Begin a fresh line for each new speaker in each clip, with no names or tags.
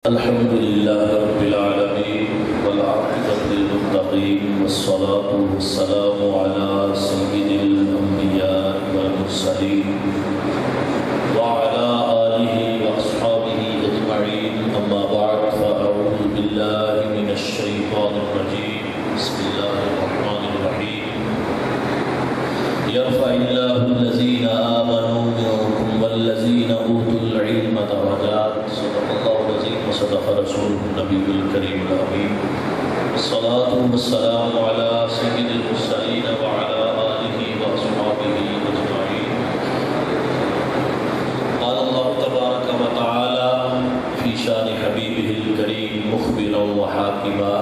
अल्हम्दुलिल्लाह रब्बिल आलमीन वल आक़िबतु लिल मुत्तक़ीन वस्सलातु वस्सलामु अला सय्यिदिल अंबिया वल मुरसलीन व अला आलिहि व अस्हाबिहि अजमईन अम्मा बअद फ़अऊज़ु बिल्लाहि मिनश शैतानिर रजीम बिस्मिल्लाहिर रहमानिर रहीम यरफ़इल्लाहु लज़ीना आमनू मिनकुम वल्लज़ीना ऊतुल इल्म दरजात सदक़ल्लाहु अज़ीम व सदक़ रसूलुहुन नबियुल करीमुल अमीन वस्सलातु वस्सलामु अला सय्यिदिल मुरसलीन व अला आलिहि व अस्हाबिहि अजमईन क़ाल अल्लाहु तबारक व तआला फ़ी शानि हबीबिहिल करीम मुख़बिरन व हाकिमा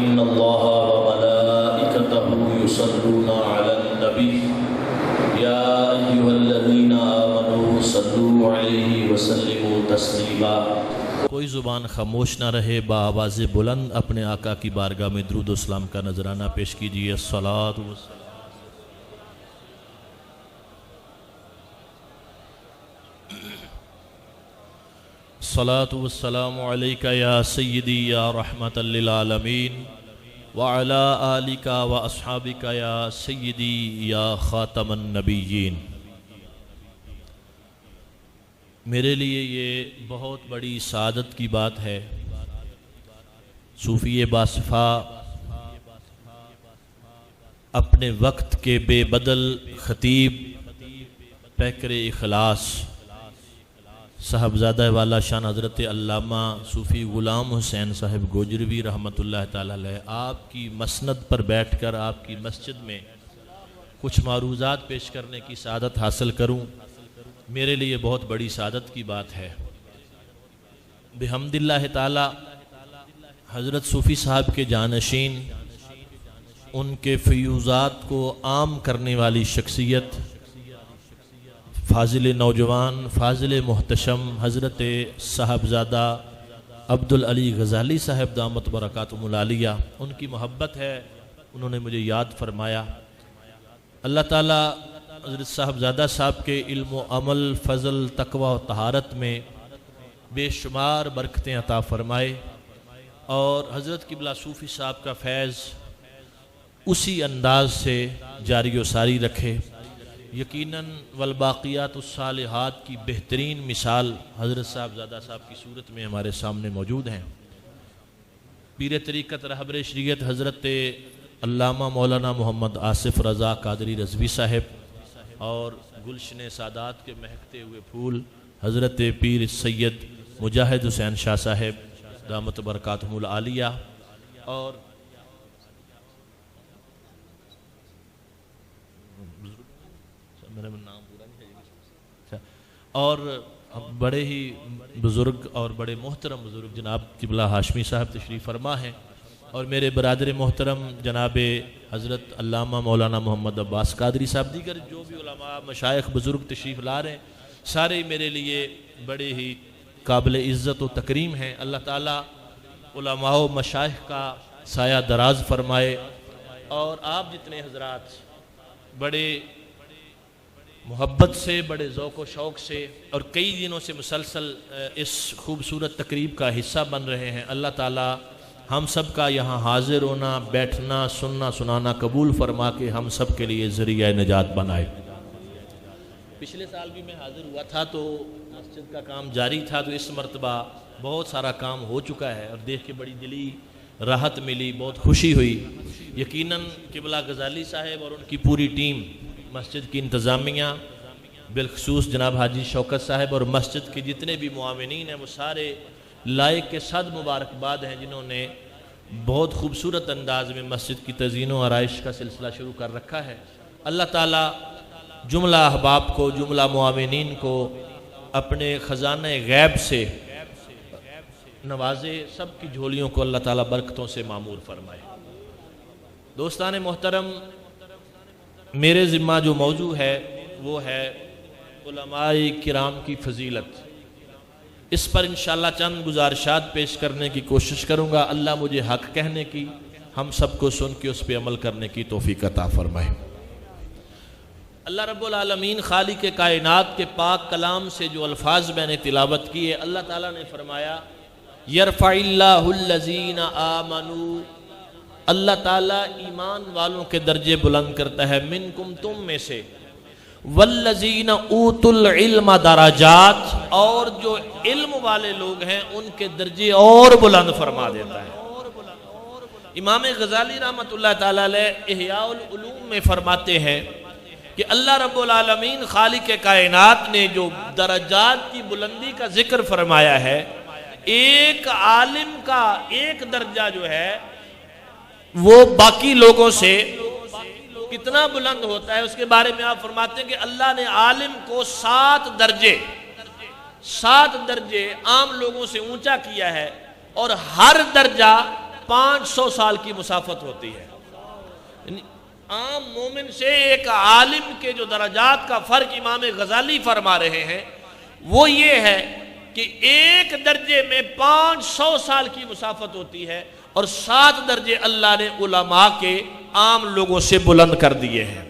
इन्नल्लाहा व मलाइकतहु युसल्लूना अलन नबी या अय्युहल्लज़ीना आमनू सल्लू अलैहि व सल्लिमू तस्लीमा।
कोई ज़ुबान खामोश ना रहे, बाआवाज़ बुलंद अपने आका की बारगाह में दुरूद व सलाम का नजराना पेश कीजिए। सलातु वस्सलामु अलैका या सय्यदी या रहमतल लिल आलमीन व अला आलिका व अस्हाबिका या सय्यदी या खातमन नबिय्यीन। मेरे लिए ये बहुत बड़ी सादत की बात है, सूफ़ी बासिफ़ा अपने वक्त के बेबदल ख़तीब पैकर इखलास साहबज़ादा वाला शान हज़रत अल्लामा सूफ़ी ग़ुलाम हुसैन साहब गोजरवी रहमतुल्लाह ताला अलैह आपकी मसनद पर बैठकर आपकी मस्जिद में कुछ मारूज़ात पेश करने की सादत हासिल करूं, मेरे लिए बहुत बड़ी सादत की बात है। बिहम्दिल्लाह ताला हज़रत सूफ़ी साहब के जानशीन, उनके फ़यूज़ात को आम करने वाली शख्सियत, फ़ाज़िल नौजवान फ़ाज़िल मुहतशम हज़रत साहबज़ादा अब्दुल अली ग़ज़ाली साहब दामत बरकातुहुल आलिया, उनकी मोहब्बत है। उन्होंने मुझे याद फरमाया। अल्लाह ताला हज़रत साहबज़ादा साहब के इल्म व अमल, फ़ज़ल, तक़वा व तहारत में बेशुमार बरकतें अता फ़रमाए और हज़रत क़िबला सूफ़ी साहब का फैज़ उसी अंदाज से जारी व सारी रखे। यकीनन वल बाक़ियातुस सालिहात की बेहतरीन मिसाल हज़रत साहबज़ादा साहब की सूरत में हमारे सामने मौजूद हैं। पीर तरीक़त रहबर शरीयत हज़रत अल्लामा मौलाना मोहम्मद आसिफ़ रज़ा कादरी रज़वी साहब और गुलशन सादात के महकते हुए फूल हज़रत पीर सैयद मुजाहिद हुसैन शाह साहब दामत बरकातुहुल आलिया और मेरा नाम पूरा नहीं है और बड़े ही बुज़ुर्ग और बड़े मोहतरम बुज़ुर्ग जनाब क़िबला हाशमी साहब तशरीफ़ फरमा हैं और मेरे बरादर मोहतरम जनाब हज़रत अल्लामा मौलाना मोहम्मद अब्बास कादरी साहब, दीगर जो भी उलमा मशाइख बुज़ुर्ग तशरीफ़ ला रहे हैं, सारे मेरे लिए बड़े ही काबिल इज़्ज़त व तकरीम हैं। अल्लाह ताला उलमा व मशाइख का साया दराज फरमाए और आप जितने हज़रात बड़े मोहब्बत से, बड़े ज़ौक़ व शौक़ से और कई दिनों से मुसलसल इस खूबसूरत तकरीब का हिस्सा बन रहे हैं, अल्लाह ताला हम सब का यहाँ हाजिर होना, बैठना, सुनना, सुनाना कबूल फरमा के हम सब के लिए ज़रिया निजात बनाए। पिछले साल भी मैं हाजिर हुआ था तो मस्जिद का काम जारी था, तो इस मरतबा बहुत सारा काम हो चुका है और देख के बड़ी दिली राहत मिली, बहुत खुशी हुई। यकीनन क़िबला ग़ज़ाली साहब और उनकी पूरी टीम, मस्जिद की इंतज़ामिया, बिलखसूस जनाब हाजी शौकत साहब और मस्जिद के जितने भी मुआविनीन हैं, वो सारे लायक के साथ मुबारकबाद हैं जिन्होंने बहुत खूबसूरत अंदाज में मस्जिद की तज़ीन व आराइश का सिलसिला शुरू कर रखा है। अल्लाह ताला जुमला अहबाब को, जुमला मुआविनीन को अपने ख़ज़ाने गैब से नवाजे, सब की झोलियों को अल्लाह ताला बरकतों से मामूर फरमाए। दोस्तान मोहतरम, मेरे ज़िम्मा जो मौजू है वो है उलमाए किराम की फ़जीलत। इस पर इंशाअल्लाह चंद गुजारिशात पेश करने की कोशिश करूँगा। अल्लाह मुझे हक़ कहने की, हम सबको सुन के उस पर अमल करने की तौफ़ीक़ अता फ़रमाए। अल्लाह रब्बुल आलमीन खालिक के कायनात के पाक कलाम से जो अल्फाज मैंने तिलावत किए, अल्लाह ताला ने फरमाया यरफ़इल्लाहुल्लज़ीना आमनू, अल्लाह ताला ईमान वालों के दर्जे बुलंद करता है, मिनकुम तुम में से, वल्लज़ीना ऊतुल इल्म दराजात, और जो इल्म वाले लोग हैं उनके दर्जे और बुलंद फरमा देता है। इमाम गज़ाली रहमतुल्लाह ताला अलैह इहयाउल उलूम में फरमाते हैं कि अल्लाह रब्बुल आलमीन खालिक कायनात ने जो दराजात की बुलंदी का जिक्र फरमाया है, एक आलिम का एक दर्जा जो है वो बाकी लोगों से कितना बुलंद होता है, उसके बारे में आप फरमाते हैं कि अल्लाह ने आलिम को 7 दर्जे आम लोगों से ऊंचा किया है, और हर दर्जा 500 साल की मुसाफत होती है। आम मोमिन से एक आलिम के जो दराजात का फर्क इमाम गज़ाली फरमा रहे हैं वो ये है कि एक दर्जे में 500 साल की मुसाफत होती है, और 7 दर्जे अल्लाह ने उलमा के आम लोगों से बुलंद कर दिए हैं।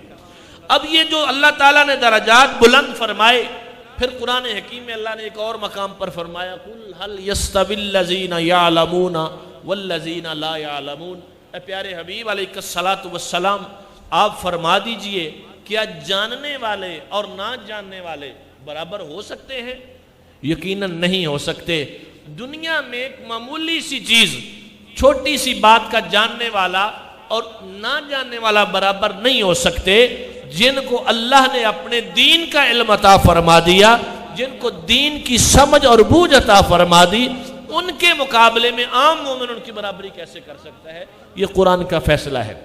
अब ये जो अल्लाह ताला ने दराजात बुलंद फरमाए, फिर कुरान हकीम में अल्लाह ने एक और मकाम पर फरमाया, कुल हल यस्तविल्लज़ीना यअलमूना वल्लज़ीना ला यअलमून। प्यारे हबीब अलैहिस्सलातु वस्सलाम, आप फरमा दीजिए, क्या जानने वाले और ना जानने वाले बराबर हो सकते हैं? यकीनन नहीं हो सकते। दुनिया में एक मामूली सी चीज, छोटी सी बात का जानने वाला और ना जानने वाला बराबर नहीं हो सकते। जिनको अल्लाह ने अपने दीन का इल्म अता फरमा दिया, जिनको दीन की समझ और बूझ अता फरमा दी, उनके मुकाबले में आम मोमिन उनकी बराबरी कैसे कर सकता है? ये कुरान का फैसला है।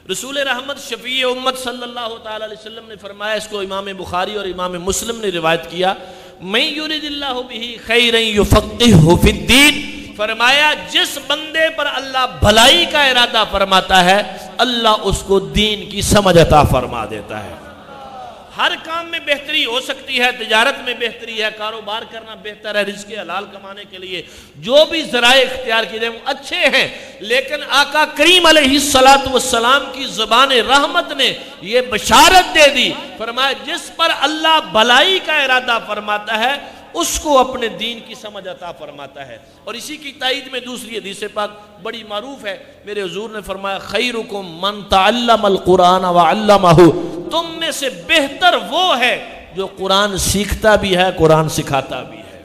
रसूल रहमत शफी उम्मत सल्लल्लाहु ताला अलैहि वसल्लम ने फरमाया, इसको इमाम बुखारी और इमाम मुस्लिम ने रिवायत किया, मैं युरिदिल्लाहु बिही खैरन युफक्किहु फिद्दीन, फरमाया जिस बंदे पर अल्लाह भलाई का इरादा फरमाता है, अल्लाह उसको दीन की समझ अता फरमा देता है। हर काम में बेहतरी हो सकती है, तिजारत में बेहतरी है, कारोबार करना बेहतर है, रिज़्क़ हलाल कमाने के लिए जो भी ज़राए इख्तियार किए जाए वो अच्छे हैं, लेकिन आका करीम अलैहिस्सलातु वस्सलाम की ज़ुबान रहमत ने ये बशारत दे दी, फरमाया जिस पर अल्लाह भलाई का इरादा फरमाता है उसको अपने दीन की समझ अता फरमाता है। और इसी की तायीद में दूसरी हदीस पाक बड़ी मारूफ है, मेरे हुजूर ने फरमाया, खैरुकुम मन तअल्लमल कुरान व अल्लमहु, तुम में से बेहतर वो है जो कुरान सीखता भी है, कुरान सिखाता भी है।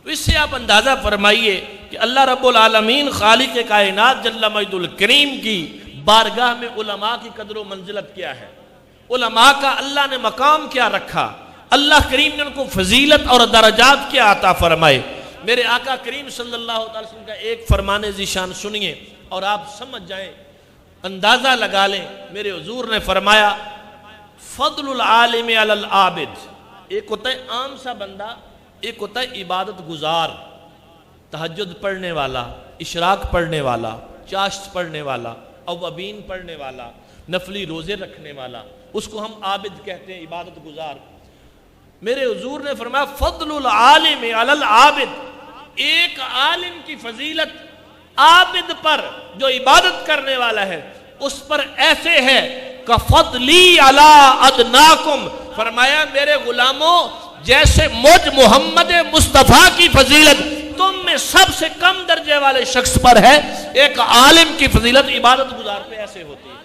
तो इससे आप अंदाजा फरमाइए कि अल्लाह रब्बुल आलमीन खालिक कायनात जल्ल मजदुल करीम की बारगाह में उलमा की कदर व मंजिलत क्या है, उलमा का अल्लाह ने मकाम क्या रखा, अल्लाह करीम ने उनको फजीलत और दराजात क्या अता फरमाए। मेरे आका करीम सल्लल्लाहु अलैहि वसल्लम का एक फरमाने ज़ीशान सुनिए और आप समझ जाएं, अंदाज़ा लगा लें। मेरे हुजूर ने फरमाया, फदलुल आलिम अलल आबिद, एक होता है आम सा बंदा, एक होता है इबादत गुजार, तहज्जुद पढ़ने वाला, इशराक पढ़ने वाला, चाश्त पढ़ने वाला, अव्वबीन पढ़ने वाला, नफली रोज़े रखने वाला, उसको हम आबिद कहते हैं, इबादत गुजार। मेरे हुजूर ने फरमाया, फदलुल आलिम अलल आबिद, एक आलिम की फजीलत आबिद पर जो इबादत करने वाला है उस पर ऐसे है, कफदली अला अदनाकुम, फरमाया मेरे गुलामों जैसे मुझ मोहम्मद मुस्तफ़ा की फजीलत तुम में सबसे कम दर्जे वाले शख्स पर है, एक आलिम की फजीलत इबादत गुजार पे ऐसे होती है।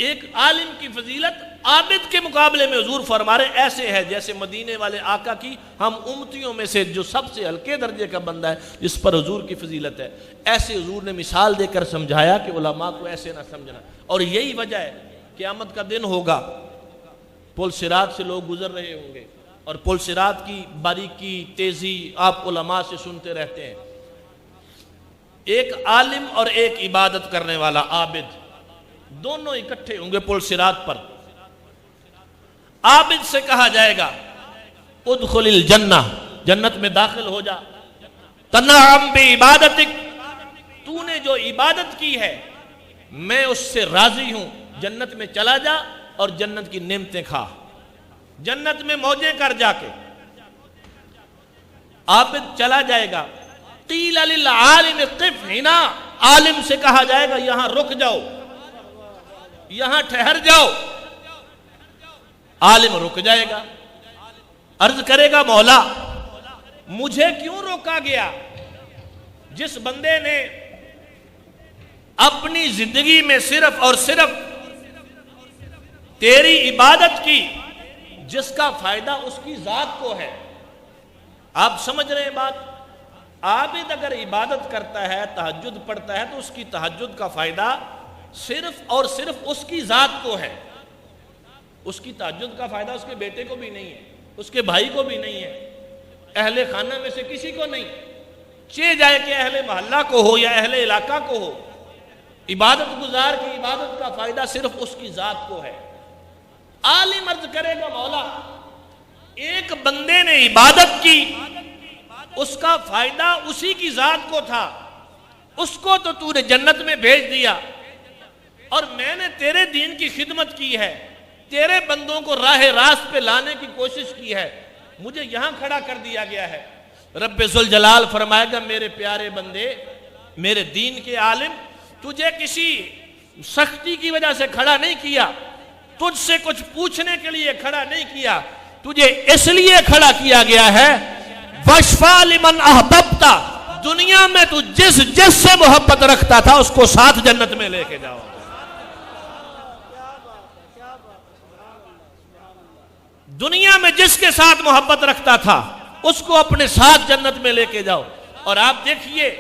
एक आलिम की फजीलत आबिद के मुकाबले में हुजूर फरमा रहे ऐसे है जैसे मदीने वाले आका की हम उम्मतियों में से जो सबसे हल्के दर्जे का बंदा है जिस पर हुजूर की फजीलत है। ऐसे हुजूर ने मिसाल देकर समझाया कि उलमा को ऐसे ना समझना। और यही वजह है क़यामत का दिन होगा, पुल सिरात से लोग गुजर रहे होंगे और पुल सिरात की बारीकी तेजी आप उलमा से सुनते रहते हैं। एक आलिम और एक इबादत करने वाला आबिद, दोनों इकट्ठे होंगे पुल सिरात पर। आबिद से कहा जाएगा, उदखुलिल जन्ना, जन्नत में दाखिल हो जा, तन्अम बि इबादतिक, तूने जो इबादत की है मैं उससे राजी हूं, जन्नत में चला जा और जन्नत की नेमतें खा, जन्नत में मौजें कर जाके। आबिद चला जाएगा। क़ील लिल आलिम क़िफ हिना, आलिम से कहा जाएगा यहां रुक जाओ, यहां ठहर जाओ। आलिम रुक जाएगा, अर्ज करेगा मौला मुझे क्यों रोका गया? जिस बंदे ने अपनी जिंदगी में सिर्फ और सिर्फ तेरी इबादत की, जिसका फायदा उसकी जात को है। आप समझ रहे हैं बात? आबिद अगर इबादत करता है, तहज्जुद पढ़ता है, तो उसकी तहज्जुद का फायदा सिर्फ और सिर्फ उसकी जात को है। उसकी तहज्जुद का फायदा उसके बेटे को भी नहीं है, उसके भाई को भी नहीं है, अहले खाना में से किसी को नहीं, चे जाए कि अहले मोहल्ला को हो या अहले इलाका को हो। इबादत गुजार की इबादत का फायदा सिर्फ उसकी जात को है। आलिम अर्ज करेगा, मौला एक बंदे ने इबादत की, उसका फायदा उसी की जात को था, उसको तो तूने जन्नत में भेज दिया, और मैंने तेरे दीन की खिदमत की है, तेरे बंदों को राह रास्त पे लाने की कोशिश की है, मुझे यहां खड़ा कर दिया गया है। रब्बे जुल जलाल फरमाएगा, मेरे प्यारे बंदे, मेरे दीन के आलिम, तुझे किसी सख्ती की वजह से खड़ा नहीं किया, तुझसे कुछ पूछने के लिए खड़ा नहीं किया, तुझे इसलिए खड़ा किया गया है, वशफा लिमन अहबब्ता, दुनिया में तू जिस जिससे मोहब्बत रखता था उसको साथ जन्नत में लेके जाओ। दुनिया में जिसके साथ मोहब्बत रखता था उसको अपने साथ जन्नत में लेके जाओ। और आप देखिए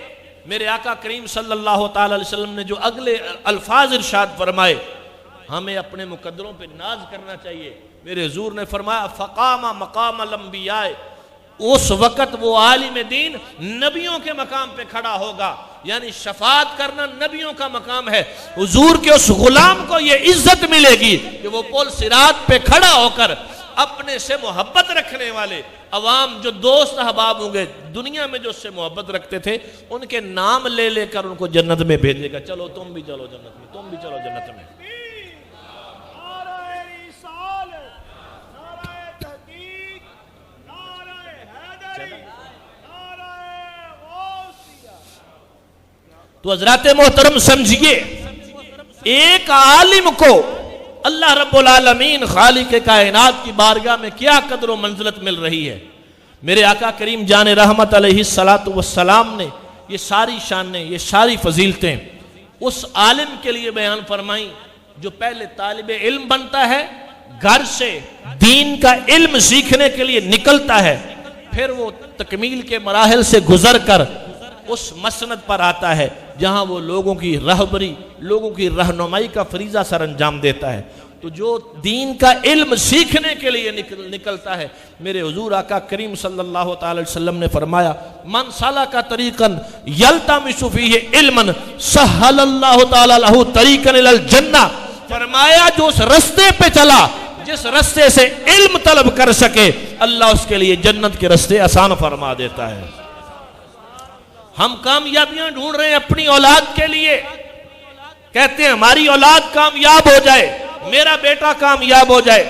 मेरे आका करीम सल्लल्लाहु ताला अलैहि वसल्लम ने जो अगले अल्फाज इरशाद फरमाए, हमें अपने मुकद्दरों पे नाज करना चाहिए। मेरे हुजूर ने फरमाया, फ़क़ामा मक़ाम अल-अंबियाए, उस वक़्त वो आलिम दीन नबियों के मकाम पे खड़ा होगा, यानी शफात करना नबियों का मकाम है। हुजूर के उस गुलाम को ये इज्जत मिलेगी कि वो पुल सिरात पे खड़ा होकर अपने से मोहब्बत रखने वाले अवाम, जो दोस्त अहबाब होंगे दुनिया में जो उससे मोहब्बत रखते थे, उनके नाम ले लेकर उनको जन्नत में भेजेगा। चलो तुम भी चलो जन्नत में, तुम भी चलो जन्नत में। तो हज़रात मोहतरम समझिए, एक आलिम को अल्लाह रब्बुल आलमीन खालिक कायनात की बारगाह में क्या कदर व मंज़िलत मिल रही है। मेरे आका करीम जान रहमत अलैहिस्सलातु वस्सलाम ने ये सारी शानें, ये सारी फजीलतें उस आलिम के लिए बयान फरमाई जो पहले तालिब इल्म बनता है, घर से दीन का इल्म सीखने के लिए निकलता है, फिर वो तकमील के मराहिल से गुजर कर उस मसनद पर आता है जहां वो लोगों की रहबरी, लोगों की रहनुमाई का फरीजा सर अंजाम देता है। तो जो दीन का इल्म सीखने के लिए निकलता है, मेरे हुजूर आका करीम सल्लल्लाहु ताला अलैहि वसल्लम ने फरमाया, मन सलका तरीकन यल्तमिसु फीहि इल्मन सहलल्लाहु ताला लहु तरीकन इलल जन्नह। फरमाया जो उस रास्ते पे चला, जिस रास्ते से इल्म तलब कर सके, अल्लाह उसके लिए जन्नत के रास्ते आसान फरमा देता है। हम कामयाबियां ढूंढ रहे हैं अपनी औलाद के लिए, कहते हैं हमारी औलाद कामयाब हो जाए, मेरा बेटा कामयाब हो जाए,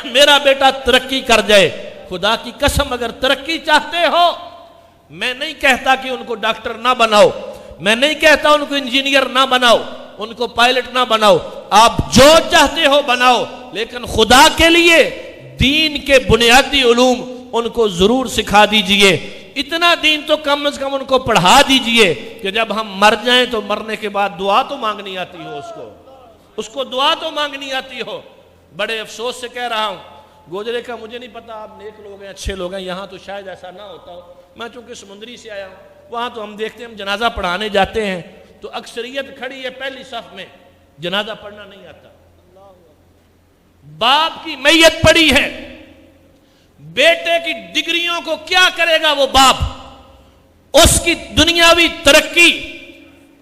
मेरा बेटा तरक्की कर जाए। खुदा की कसम, अगर तरक्की चाहते हो, मैं नहीं कहता कि उनको डॉक्टर ना बनाओ, मैं नहीं कहता उनको इंजीनियर ना बनाओ, उनको पायलट ना बनाओ, आप जो चाहते हो बनाओ, लेकिन खुदा के लिए दीन के बुनियादी उलूम उनको जरूर सिखा दीजिए। इतना दीन तो कम से कम उनको पढ़ा दीजिए कि जब हम मर जाएं तो मरने के बाद दुआ तो मांगनी आती हो, उसको दुआ तो मांगनी आती हो। बड़े अफसोस से कह रहा हूं, गोजरे का मुझे नहीं पता, आप नेक लोग हैं, अच्छे लोग हैं, यहाँ तो शायद ऐसा ना होता हो। मैं चूंकि समुद्री से आया हूँ, वहाँ तो हम देखते हैं, हम जनाजा पढ़ाने जाते हैं तो अक्सरियत खड़ी है पहली सफ में, जनाजा पढ़ना नहीं आता। बाप की मैयत पड़ी है, बेटे की डिग्रियों को क्या करेगा वो बाप, उसकी दुनियावी तरक्की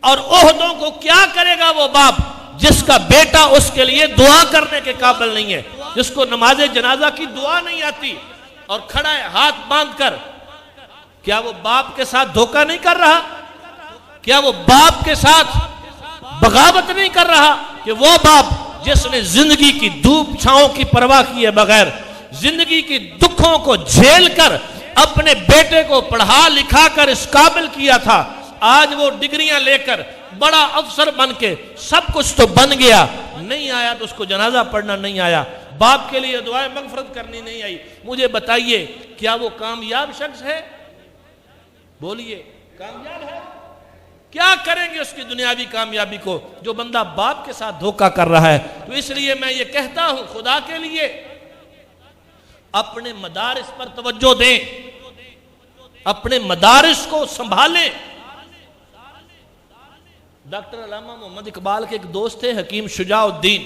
और ओहदों को क्या करेगा वो बाप, जिसका बेटा उसके लिए दुआ करने के काबिल नहीं है, जिसको नमाजे जनाजा की दुआ नहीं आती और खड़ा है हाथ बांधकर। क्या वो बाप के साथ धोखा नहीं कर रहा? क्या वो बाप के साथ बगावत नहीं कर रहा? कि वो बाप जिसने जिंदगी की धूप छांव की परवाह किए बगैर, जिंदगी की दुखों को झेल कर अपने बेटे को पढ़ा लिखा कर इस काबिल किया था, आज वो डिग्रियां लेकर बड़ा अफसर बन के सब कुछ तो बन गया, नहीं आया तो उसको जनाजा पढ़ना नहीं आया, बाप के लिए दुआएं मगफरत करनी नहीं आई। मुझे बताइए, क्या वो कामयाब शख्स है? बोलिए कामयाब है? क्या करेंगे उसकी दुनियावी कामयाबी को जो बंदा बाप के साथ धोखा कर रहा है? तो इसलिए मैं ये कहता हूं, खुदा के लिए अपने मदारिस पर तवज्जो दें, अपने मदारिस को संभालें। डॉक्टर अल्लामा मोहम्मद इकबाल के एक दोस्त थे हकीम शुजाउद्दीन,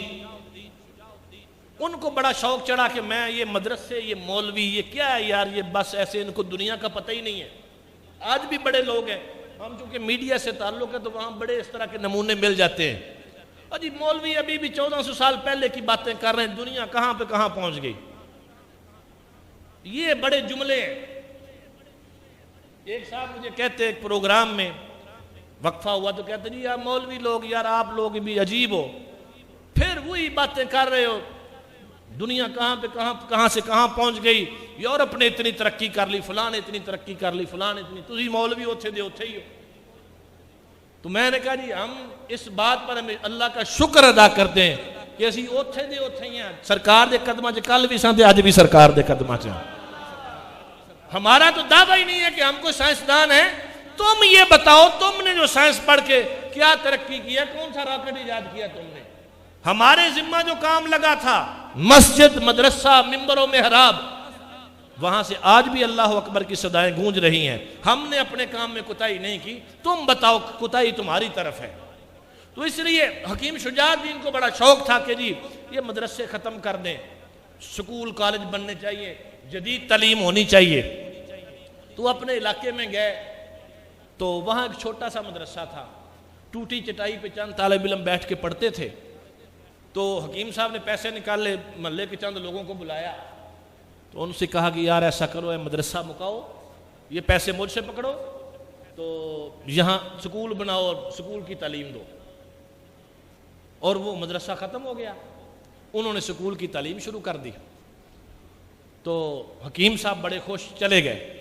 उनको बड़ा शौक चढ़ा कि मैं ये मदरसे, ये मौलवी, ये क्या है यार, ये बस ऐसे, इनको दुनिया का पता ही नहीं है। आज भी बड़े लोग हैं, हम चूंकि मीडिया से ताल्लुक है तो वहां बड़े इस तरह के नमूने मिल जाते हैं। अजी मौलवी अभी भी 1400 साल पहले की बातें कर रहे हैं, दुनिया कहां पे कहां पहुंच गई। ये बड़े जुमले हैं। एक साहब मुझे कहते एक प्रोग्राम में वक्फा हुआ तो कहते जी यार मौलवी लोग, यार आप लोग भी अजीब हो, फिर वही बातें कर रहे हो, दुनिया कहां पे कहां से कहां पहुंच गई, यूरोप ने इतनी तरक्की कर ली, फलां ने इतनी तरक्की कर ली, फलां ने इतनी, तुझी मौलवी उत्थे दे उत्थे ही हो। तो मैंने कहा जी हम इस बात पर हमें अल्लाह का शुक्र अदा करते हैं कि असी उत्थे दे उत्थे ही हैं, सरकार के कदमां च कल भी सन अज भी सरकार के कदमां च। हमारा तो दावा ही नहीं है कि हम कोई साइंसदान है। तुम ये बताओ, तुमने जो साइंस पढ़ के क्या तरक्की किया, कौन सा रॉकेट इजाद किया तुमने? हमारे जिम्मा जो काम लगा था, मस्जिद, मदरसा, मिंबरों में हराब, वहां से आज भी अल्लाह अकबर की सदाएं गूंज रही हैं। हमने अपने काम में कुताही नहीं की, तुम बताओ कुताही तुम्हारी तरफ है। तो इसलिए हकीम शुजाउद्दीन को बड़ा शौक था कि जी ये मदरसे ख़त्म कर दें, स्कूल कॉलेज बनने चाहिए, जदीद तालीम होनी चाहिए। तो अपने इलाके में गए तो वहाँ एक छोटा सा मदरसा था, टूटी चटाई पे चंद तालिब इल्म बैठ के पढ़ते थे। तो हकीम साहब ने पैसे निकाले, मोहल्ले के चंद लोगों को बुलाया, तो उनसे कहा कि यार ऐसा करो, मदरसा मुकाओ, ये पैसे मुझसे पकड़ो, तो यहाँ स्कूल बनाओ और स्कूल की तालीम दो। और वो मदरसा ख़त्म हो गया, उन्होंने स्कूल की तालीम शुरू कर दी। तो हकीम साहब बड़े खुश चले गए।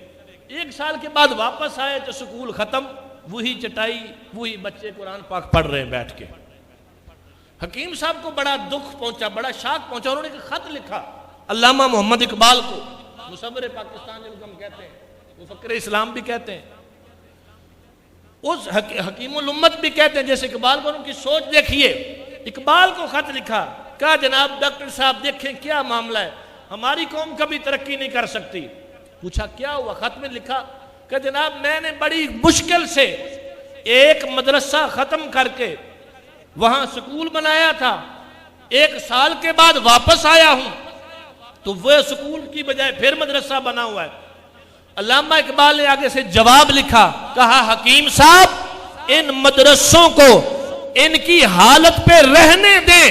एक साल के बाद वापस आए तो स्कूल ख़त्म, वही चटाई, वही बच्चे कुरान पाक पढ़ रहे हैं बैठ के। हकीम साहब को बड़ा दुख पहुंचा, बड़ा शाक पहुंचा। उन्होंने एक खत लिखा अल्लामा मोहम्मद इकबाल को, मुसव्विर पाकिस्तान जिनको हम कहते हैं, मुफक्किर इस्लाम भी कहते हैं, उस हकीमुल उम्मत भी कहते हैं, जैसे इकबाल को। उनकी सोच देखिए, इकबाल को खत लिखा, कहा जनाब डॉक्टर साहब देखें क्या मामला है, हमारी कौम कभी तरक्की नहीं कर सकती। पूछा क्या हुआ? खत में लिखा कि जनाब मैंने बड़ी मुश्किल से एक मदरसा खत्म करके वहां स्कूल बनाया था, एक साल के बाद वापस आया हूं तो वह स्कूल की बजाय फिर मदरसा बना हुआ है। अल्लामा इकबाल ने आगे से जवाब लिखा, कहा हकीम साहब इन मदरसों को इनकी हालत पे रहने दें,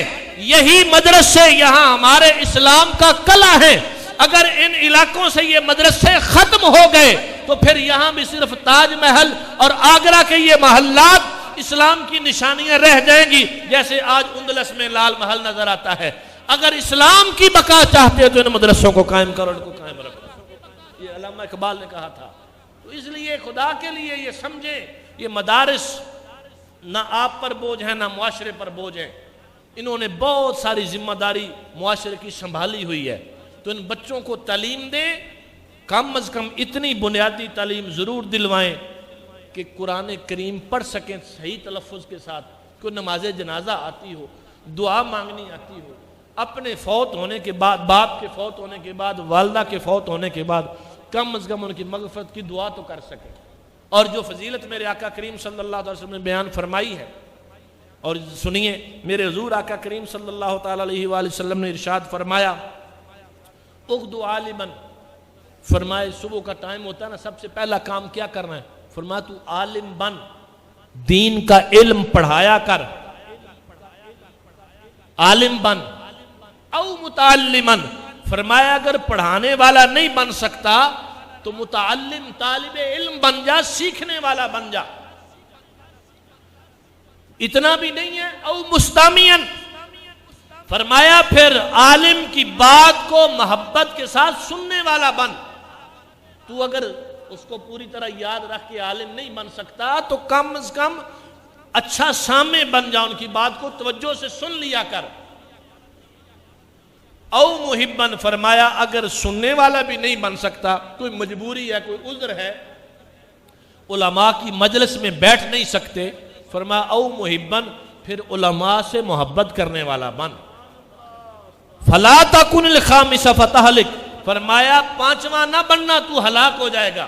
यही मदरसे यहां हमारे इस्लाम का कला है। अगर इन इलाकों से ये मदरसे खत्म हो गए तो फिर यहां भी सिर्फ ताजमहल और आगरा के ये महल्लात इस्लाम की निशानियां रह जाएंगी, जैसे आज उंदलस में लाल महल नजर आता है। अगर इस्लाम की बका चाहते हो तो इन मदरसों को कायम करो, इनको कायम रखो। ये अल्लामा इकबाल ने कहा था। तो इसलिए खुदा के लिए ये समझे, ये मदारिस ना आप पर बोझ है ना मुआशरे पर बोझ है। इन्होंने बहुत सारी जिम्मेदारी मुआशरे की संभाली हुई है। तो इन बच्चों को तालीम दें, कम अज कम इतनी बुनियादी तालीम ज़रूर दिलवाएं कि कुरान करीम पढ़ सकें सही तलफ़ुज़ के साथ, कोई नमाज जनाजा आती हो, दुआ मांगनी आती हो, अपने फौत होने के बाद, बाप के फौत होने के बाद, वालदा के फौत होने के बाद कम अज़ कम उनकी मग़फ़िरत की दुआ तो कर सकें। और जो फजीलत मेरे आका करीम सल्लल्लाहु अलैहि वसल्लम ने बयान फरमाई है, और सुनिए मेरे हुज़ूर आका करीम सल्लल्लाहु ताला अलैहि वसल्लम ने इरशाद फरमाया, उग़्दु आलिमन, फरमाए सुबह का टाइम होता है ना, सबसे पहला काम क्या करना है? फरमाया तू आलिम बन, दीन का इल्म पढ़ाया कर, आलिम बन। औ मुताल्लिमन, फरमाया अगर पढ़ाने वाला नहीं बन सकता तो मुताल्लिम तालिबे इल्म बन जा, सीखने वाला बन जा। इतना भी नहीं है, औ मुस्तामियन, फरमाया फिर आलिम की बात को मोहब्बत के साथ सुनने वाला बन। तू अगर उसको पूरी तरह याद रख के आलिम नहीं बन सकता तो कम से कम अच्छा सामे बन जा, उनकी बात को तवज्जो से सुन लिया कर। औ मुहिब्बन, फरमाया अगर सुनने वाला भी नहीं बन सकता, कोई मजबूरी है, कोई उज़्र है, उलमा की मजलिस में बैठ नहीं सकते, फरमाया औ मुहिब्बन, फिर उलमा से मोहब्बत करने वाला बन। फला तकुनिल खामिसा फतहलिक, फरमाया पांचवा ना बनना, तू हलाक हो जाएगा।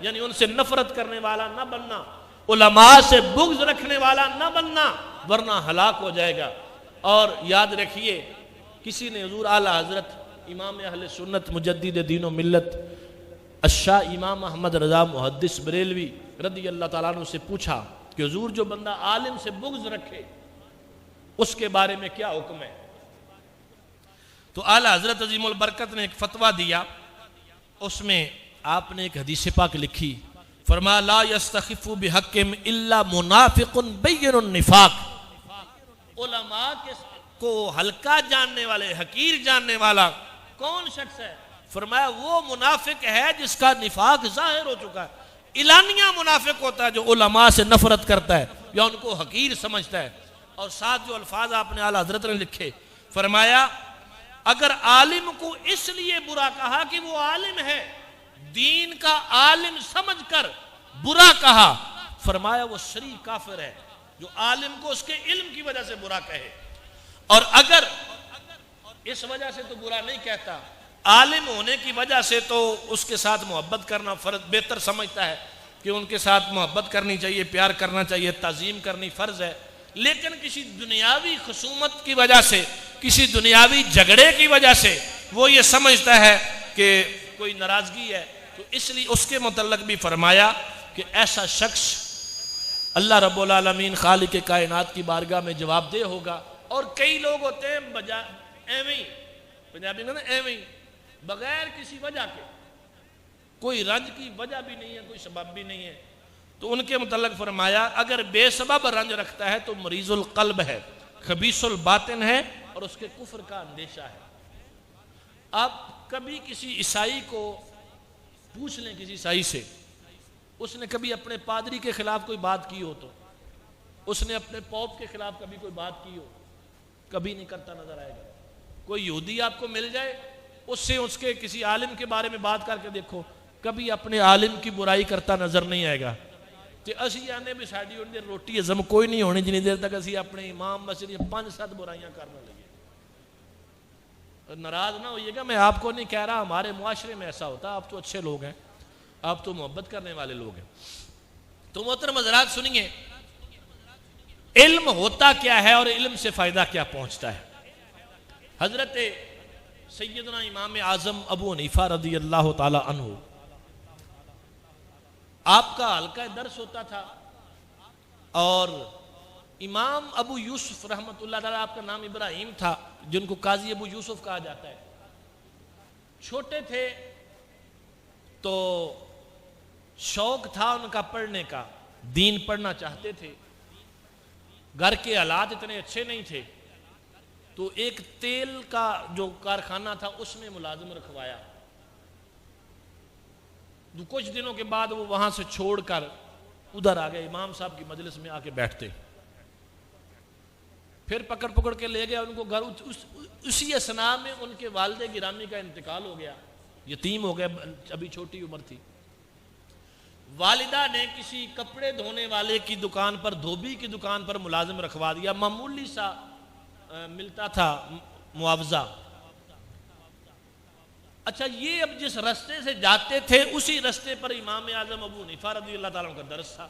यानी उनसे नफरत करने वाला ना बनना, उलमा से बुग़्ज़ रखने वाला ना बनना, वरना हलाक हो जाएगा। और याद रखिए, किसी ने हुज़ूर आला हज़रत इमाम अहले सुन्नत मुजद्दिद दीन व मिल्लत अशाह इमाम अहमद रज़ा मुहद्दिस बरेलवी रज़ी अल्लाह ताला अन्हु से पूछा कि हुज़ूर जो बंदा आलिम से बुग़्ज़ रखे उसके बारे में क्या हुक्म है? तो आला हज़रत अज़ीमुल बरकत ने एक फतवा दिया, उसमें आपने एक हदीस पाक लिखी, फरमाया ला यस्तखिफु बिहक्किम इल्ला मुनाफिकुन बय्यिनुन निफाक। उलमा को हल्का जानने वाले, हकीर जानने वाला कौन शख्स है? फरमाया वो मुनाफिक है जिसका निफाक जाहिर हो चुका है। इलानिया मुनाफिक होता है जो उलमा से नफरत करता है या उनको हकीर समझता है। और साथ जो अल्फाज आपने आला हज़रत ने लिखे, फरमाया अगर आलिम को इसलिए बुरा कहा कि वो आलिम है, दीन का आलिम समझकर बुरा कहा, फरमाया वो शरी काफिर है जो आलिम को उसके इल्म की वजह से बुरा कहे। और अगर इस वजह से तो बुरा नहीं कहता, आलिम होने की वजह से तो उसके साथ मोहब्बत करना फर्ज बेहतर समझता है कि उनके साथ मोहब्बत करनी चाहिए, प्यार करना चाहिए, ताज़ीम करनी फ़र्ज है। लेकिन किसी दुनियावी खुसूमत की वजह से, किसी दुनियावी झगड़े की वजह से वो ये समझता है कि कोई नाराज़गी है, तो इसलिए उसके मुतल्लक भी फरमाया कि ऐसा शख्स अल्लाह रब्बुल आलमीन खालिक कायनात की बारगाह में जवाबदेह होगा। और कई लोग होते हैं एवं ही, पंजाबी में ना एवं ही, बगैर किसी वजह के, कोई रंज की वजह भी नहीं है, कोई सबब भी नहीं है, तो उनके मुतल्लक फरमाया अगर बेसबब रंज रखता है तो मरीजुल कल्ब है, खबीसुल बातिन है और उसके कुफ्र का अंदेशा है। आप कभी किसी ईसाई को पूछ लें, किसी ईसाई से, उसने कभी अपने पादरी के खिलाफ कोई बात की हो, तो उसने अपने पौप के खिलाफ कभी कोई बात की हो, कभी नहीं करता नजर आएगा। कोई यहूदी आपको मिल जाए, उससे उसके किसी आलिम के बारे में बात करके देखो, कभी अपने आलिम की बुराई करता नजर नहीं आएगा। तो असी आने भी साड़ी उन देर रोटी हजम कोई नहीं होनी जिन्नी देर तक असी अपने इमाम मस्जिद 5-7 बुराइयां करने लगे। नाराज ना होइएगा, मैं आपको नहीं कह रहा, हमारे मुआशरे में ऐसा होता है। आप तो अच्छे लोग हैं, आप तो मोहब्बत करने वाले लोग हैं। तो मोहतरम हज़रात सुनिए, इल्म होता क्या है और इल्म से फायदा क्या पहुंचता है। हजरत सैयदना इमाम आजम अबू हनीफा रज़ी अल्लाह ताला अन्हु, आपका हल्का दर्स होता था और इमाम अबू यूसुफ रहमतुल्लाह अलैह, आपका नाम इब्राहिम था, जिनको काजी अबू यूसुफ कहा जाता है, छोटे थे तो शौक था उनका पढ़ने का, दीन पढ़ना चाहते थे। घर के हालात इतने अच्छे नहीं थे, तो एक तेल का जो कारखाना था उसमें मुलाजिम रखवाया। कुछ दिनों के बाद वो वहां से छोड़कर उधर आ गए, इमाम साहब की मजलिस में आके बैठते। फिर पकड़ पकड़ के ले गया उनको घर। उसी असना में उनके वालिद गिरामी का इंतकाल हो गया, यतीम हो गए, अभी छोटी उम्र थी। वालिदा ने किसी कपड़े धोने वाले की दुकान पर, धोबी की दुकान पर मुलाजिम रखवा दिया। मामूली सा मिलता था मुआवजा। अच्छा, ये अब जिस रास्ते से जाते थे उसी रास्ते पर इमाम आजम अबू हनीफा रज़ी अल्लाह ताला का दर्स था।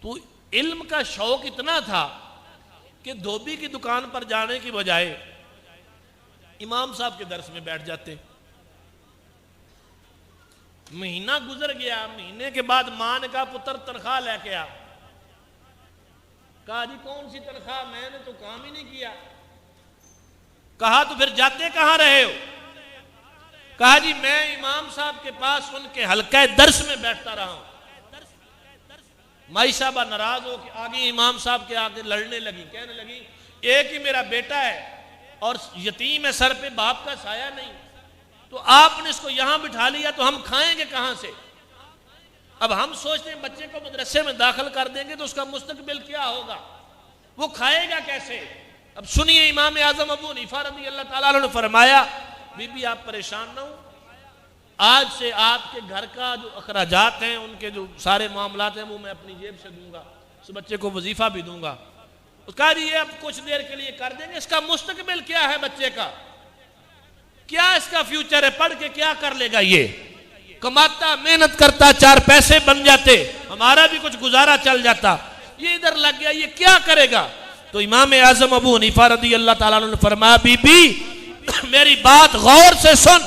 तो इल्म का शौक इतना था कि धोबी की दुकान पर जाने की बजाय इमाम साहब के दर्स में बैठ जाते। महीना गुजर गया, महीने के बाद मां ने कहा पुत्र तनख्वाह लेके आ। कहा जी कौन सी तनख्वाह, मैंने तो काम ही नहीं किया। कहा तो फिर जाते कहां रहे हो? कहा जी मैं इमाम साहब के पास उनके हल्का दर्स में बैठता रहा हूं। माई साहबा नाराज हो कि आगे इमाम साहब के आगे लड़ने लगी, कहने लगी एक ही मेरा बेटा है और यतीम है, सर पे बाप का साया नहीं, तो आपने इसको यहां बिठा लिया तो हम खाएंगे कहां से? अब हम सोचते हैं बच्चे को मदरसे में दाखिल कर देंगे तो उसका मुस्तकबिल क्या होगा, वो खाएगा कैसे? अब सुनिए, इमाम आजम अबू हनीफा रज़ी अल्लाह ताला अन्हु ने फरमाया बीबी आप परेशान ना हो, आज से आपके घर का जो अखराजात हैं, उनके जो सारे मामलात हैं, वो मैं अपनी जेब से दूंगा, उस बच्चे को वजीफा भी दूंगा। उसका जी ये अब कुछ देर के लिए कर देंगे, इसका मुस्तकबिल क्या है, बच्चे का क्या इसका फ्यूचर है, पढ़ के क्या कर लेगा, ये कमाता मेहनत करता, चार पैसे बन जाते, हमारा भी कुछ गुजारा चल जाता, ये इधर लग गया, ये क्या करेगा। तो इमाम आजम अबू हनीफा रदी अल्लाह ताला ने फरमाया, बीबी मेरी बात गौर से सुन,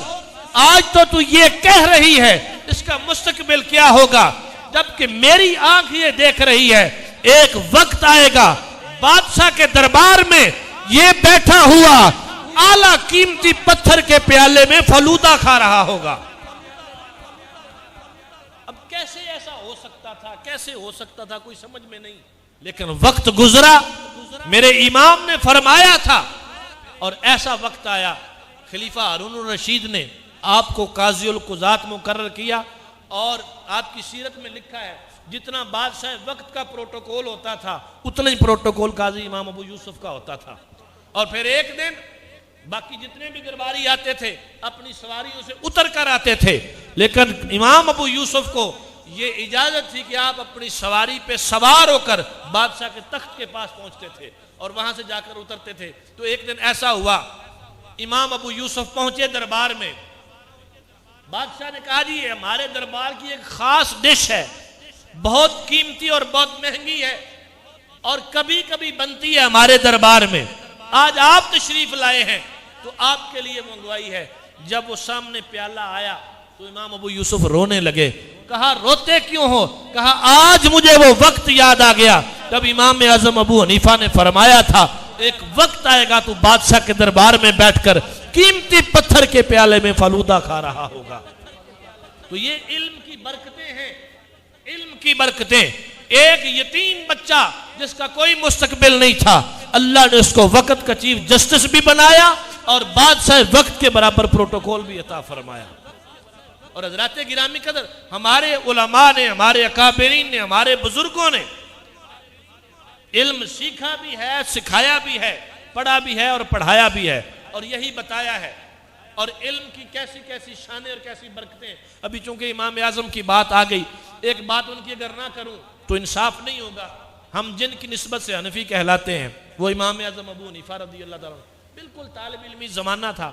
आज तो तू ये कह रही है, इसका मुस्तकबिल क्या होगा, जबकि मेरी आंख ये देख रही है, एक वक्त आएगा बादशाह के दरबार में ये बैठा हुआ आला कीमती पत्थर के प्याले में फलूदा खा रहा होगा। अब कैसे ऐसा हो सकता था, कैसे हो सकता था, कोई समझ में नहीं, लेकिन वक्त गुजरा, मेरे इमाम ने फरमाया था और ऐसा वक्त आया, खलीफा हारून रशीद ने आपको काज़ीउल कुज़ात मुकर्रर किया। और आपकी सीरत में लिखा है, जितना बादशाह वक्त का प्रोटोकॉल होता था, उतना ही प्रोटोकॉल काजी इमाम अबू यूसुफ का होता था। और फिर एक दिन बाकी जितने भी दरबारी आते थे अपनी सवारियों से उतर कर आते थे, लेकिन इमाम अबू यूसुफ को ये इजाजत थी कि आप अपनी सवारी पे सवार होकर बादशाह के तख्त के पास पहुंचते थे और वहां से जाकर उतरते थे। तो एक दिन ऐसा हुआ, इमाम अबू यूसुफ पहुंचे दरबार में, बादशाह ने कहा जी ये हमारे दरबार की एक खास डिश है, बहुत कीमती और बहुत महंगी है और कभी कभी बनती है हमारे दरबार में, आज आप तशरीफ लाए हैं तो आपके लिए मंगवाई है। जब वो सामने प्याला आया तो इमाम अबू यूसुफ रोने लगे। कहा रोते क्यों हो? कहा आज मुझे वो वक्त याद आ गया जब इमाम आजम अबू हनीफा ने फरमाया था एक वक्त आएगा तो बादशाह के दरबार में बैठकर कीमती पत्थर के प्याले में फलूदा खा रहा होगा। तो ये इल्म की बरकतें हैं, इल्म की बरकतें। एक यतीम बच्चा जिसका कोई मुस्तकबिल नहीं था, अल्लाह ने उसको वक्त का चीफ जस्टिस भी बनाया और बादशाह वक्त के बराबर प्रोटोकॉल भी अता फरमाया। और हज़रात गिरामी कदर, हमारे उलमा ने, हमारे अकाबिरीन ने, हमारे बुजुर्गों ने इल्म सीखा भी है, सिखाया भी है, पढ़ा भी है और पढ़ाया भी है और यही बताया है। और इल्म की कैसी कैसी शानें और कैसी बरकतें। अभी चूंकि इमाम आजम की बात आ गई, एक बात उनकी अगर ना करूं तो इंसाफ नहीं होगा। हम जिनकी निस्बत से हनफी कहलाते हैं वो इमाम आजम अबू हनीफा रज़ी अल्लाह ताला, बिल्कुल तालिब इल्मी ज़माना था,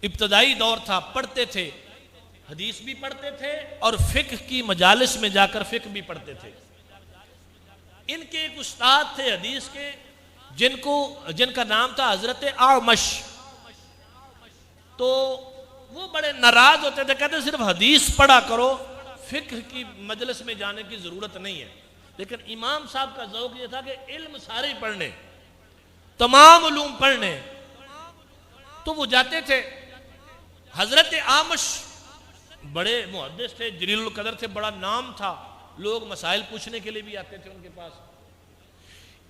इब्तदाई दौर था, पढ़ते थे, हदीस भी पढ़ते थे और फ़िक्र की मजालिस में जाकर फ़िक्र भी पढ़ते थे। इनके एक उस्ताद थे हदीस के जिनका नाम था हजरत आमश। तो वो बड़े नाराज होते थे, कहते सिर्फ हदीस पढ़ा करो, फिक्र की मजलिस में जाने की जरूरत नहीं है। लेकिन इमाम साहब का ज़ौक़ ये था कि इल्म सारे ही पढ़ने, तमाम उलूम पढ़ने। तो वो जाते थे। हजरत आमश बड़े मुहद्दिस थे, जलीलुल कदर थे, बड़ा नाम था, लोग मसाइल पूछने के लिए भी आते थे उनके पास।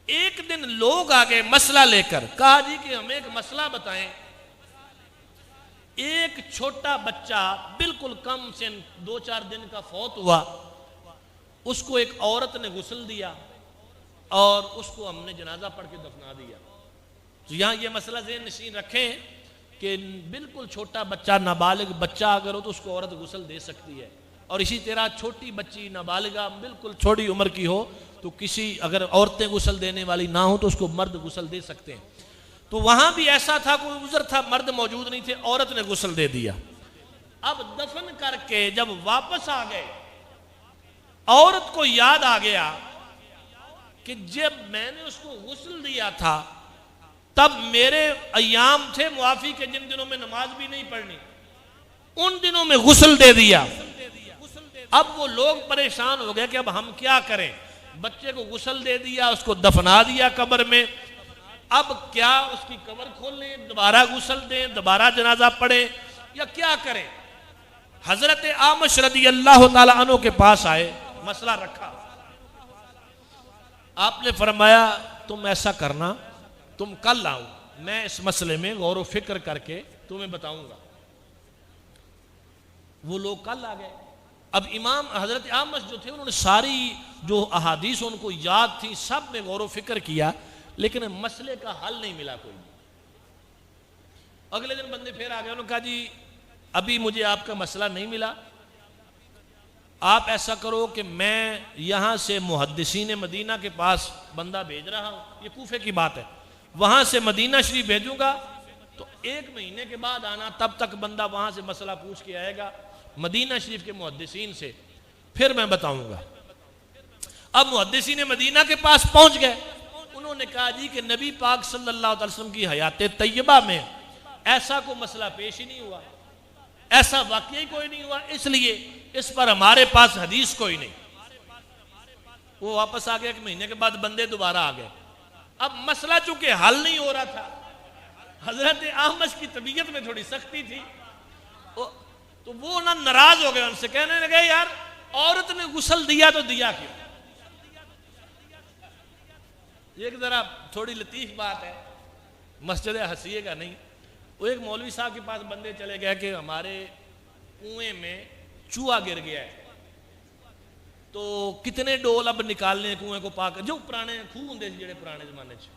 एक दिन लोग आ गए मसला लेकर, कहा जी कि हमें एक मसला बताएं। एक छोटा बच्चा बिल्कुल कम से 2-4 दिन का फौत हुआ, उसको एक औरत ने गुस्ल दिया और उसको हमने जनाजा पढ़ के दफना दिया। तो यहां ये मसला ज़हन नशीन रखें कि बिल्कुल छोटा बच्चा, नाबालिग बच्चा अगर हो तो उसको औरत गुस्ल दे सकती है, और इसी तरह छोटी बच्ची नाबालिगा बिल्कुल छोटी उम्र की हो तो किसी, अगर औरतें गुस्ल देने वाली ना हो तो उसको मर्द गुस्ल दे सकते हैं। तो वहां भी ऐसा था, कोई उज़र था, मर्द मौजूद नहीं थे, औरत ने गुस्ल दे दिया। अब दफन करके जब वापस आ गए, औरत को याद आ गया कि जब मैंने उसको गुस्ल दिया था तब मेरे अय्याम थे मुआफी के, जिन दिनों में नमाज भी नहीं पढ़नी, उन दिनों में गुस्ल दे दिया। अब वो लोग परेशान हो गए कि अब हम क्या करें, बच्चे को गुस्ल दे दिया, उसको दफना दिया कब्र में, अब क्या उसकी कब्र खोल लें, दोबारा गुस्ल दें, दोबारा जनाजा पढ़ें या क्या करें। हजरत आमश रदी अल्लाह ताला अन्हु के पास आए, मसला रखा। आपने फरमाया तुम ऐसा करना, तुम कल आओ, मैं इस मसले में गौर व फिक्र करके तुम्हें बताऊंगा। वो लोग कल आ गए। अब इमाम हजरत आमश जो थे उन्होंने सारी जो अहादीस उनको याद थी, सब में गौर व फिक्र किया, लेकिन मसले का हल नहीं मिला कोई। अगले दिन बंदे फिर आ गए, उन्होंने कहा जी अभी मुझे आपका मसला नहीं मिला, आप ऐसा करो कि मैं यहाँ से मुहद्दिसीन मदीना के पास बंदा भेज रहा हूँ, ये कूफे की बात है, वहाँ से मदीना शरीफ भेजूँगा, तो 1 महीने के बाद आना, तब तक बंदा वहाँ से मसला पूछ के आएगा मदीना शरीफ के मुहद्दिसीन से, फिर मैं बताऊँगा। अब मुहद्दिसीन मदीना के पास पहुँच गए, उन्होंने कहा जी कि नबी पाक सल्लल्लाहु अलैहि वसल्लम की हयात तैयबा में ऐसा कोई मसला पेश ही नहीं हुआ, ऐसा वाकई ही कोई नहीं हुआ, इसलिए इस पर हमारे पास हदीस कोई नहीं। वो वापस आ गया, 1 महीने के बाद बंदे दोबारा आ गए। अब मसला चूंकि हल नहीं हो रहा था, हजरत अहमद की तबीयत में थोड़ी सख्ती थी, तो वो ना नाराज हो गए, उनसे कहने लगे यार औरत ने गुस्ल दिया तो दिया क्यों। एक जरा थोड़ी लतीफ बात है, मस्जिद हंसीएगा नहीं। वो एक मौलवी साहब के पास बंदे चले गए कि हमारे कुएं में चूहा गिर गया है, तो कितने डोल अब निकालने कुएं को पाकर, जो पुराने खूह होंगे जेड़े पुराने जमाने च,